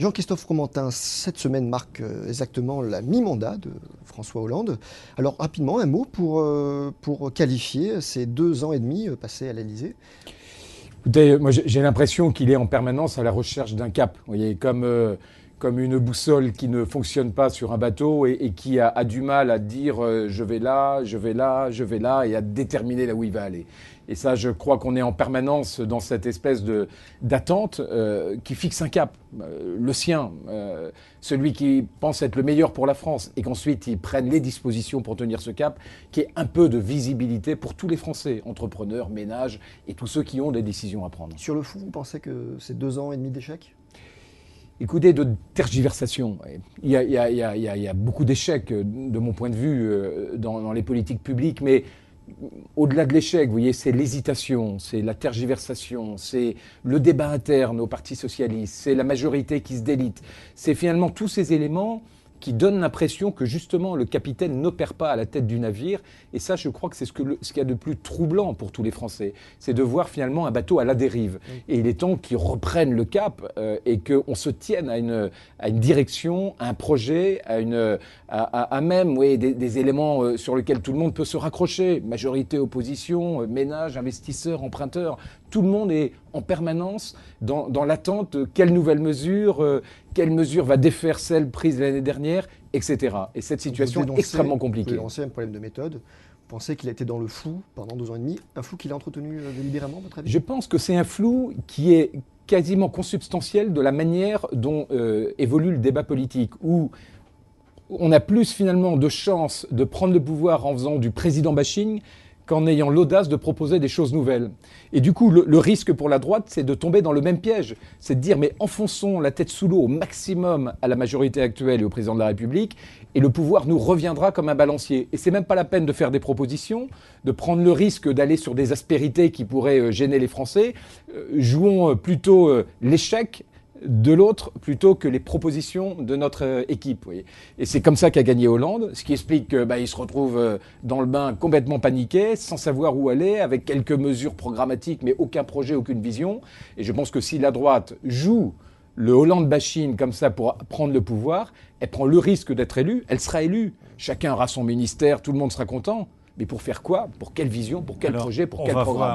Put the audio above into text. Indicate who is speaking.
Speaker 1: Jean-Christophe Fromentin, cette semaine marque exactement la mi-mandat de François Hollande. Alors rapidement, un mot pour qualifier ces 2 ans et demi passés à l'Élysée.
Speaker 2: Écoutez, moi j'ai l'impression qu'il est en permanence à la recherche d'un cap. Vous voyez, comme une boussole qui ne fonctionne pas sur un bateau et qui a du mal à dire je vais là, je vais là, je vais là, et à déterminer là où il va aller. Et ça, je crois qu'on est en permanence dans cette espèce d'attente qui fixe un cap, le sien, celui qui pense être le meilleur pour la France, et qu'ensuite ils prennent les dispositions pour tenir ce cap, qui est un peu de visibilité pour tous les Français, entrepreneurs, ménages et tous ceux qui ont des décisions à prendre.
Speaker 1: Sur le fond, vous pensez que c'est 2 ans et demi d'échecs?
Speaker 2: Écoutez, de tergiversation. Il y a beaucoup d'échecs, de mon point de vue, dans les politiques publiques, mais au-delà de l'échec, vous voyez, c'est l'hésitation, c'est la tergiversation, c'est le débat interne au Parti socialiste, c'est la majorité qui se délite. C'est finalement tous ces éléments qui donnent l'impression que justement le capitaine n'opère pas à la tête du navire. Et ça, je crois que c'est ce qu'il y a de plus troublant pour tous les Français. C'est de voir finalement un bateau à la dérive. Et il est temps qu'ils reprennent le cap et qu'on se tienne à une direction, à un projet, à même des éléments sur lesquels tout le monde peut se raccrocher. Majorité, opposition, ménage, investisseurs, emprunteurs. Tout le monde est en permanence dans l'attente de quelle nouvelle mesure va défaire celle prise l'année dernière, etc. Et cette situation est extrêmement compliquée.
Speaker 1: Vous dénoncez un problème de méthode. Vous pensez qu'il a été dans le flou pendant 2 ans et demi, un flou qu'il a entretenu délibérément, votre avis?
Speaker 2: Je pense que c'est un flou qui est quasiment consubstantiel de la manière dont évolue le débat politique, où on a plus finalement de chances de prendre le pouvoir en faisant du président bashing qu'en ayant l'audace de proposer des choses nouvelles. Et du coup, le risque pour la droite, c'est de tomber dans le même piège. C'est de dire, mais enfonçons la tête sous l'eau au maximum à la majorité actuelle et au président de la République, et le pouvoir nous reviendra comme un balancier. Et c'est même pas la peine de faire des propositions, de prendre le risque d'aller sur des aspérités qui pourraient gêner les Français. Jouons plutôt l'échec de l'autre plutôt que les propositions de notre équipe. Vous voyez. Et c'est comme ça qu'a gagné Hollande, ce qui explique qu'il se retrouve dans le bain complètement paniqué, sans savoir où aller, avec quelques mesures programmatiques, mais aucun projet, aucune vision. Et je pense que si la droite joue le Hollande bashing comme ça pour prendre le pouvoir, elle prend le risque d'être élue, elle sera élue. Chacun aura son ministère, tout le monde sera content. Mais pour faire quoi? Pour quelle vision? Pour quel projet? Pour quel programme?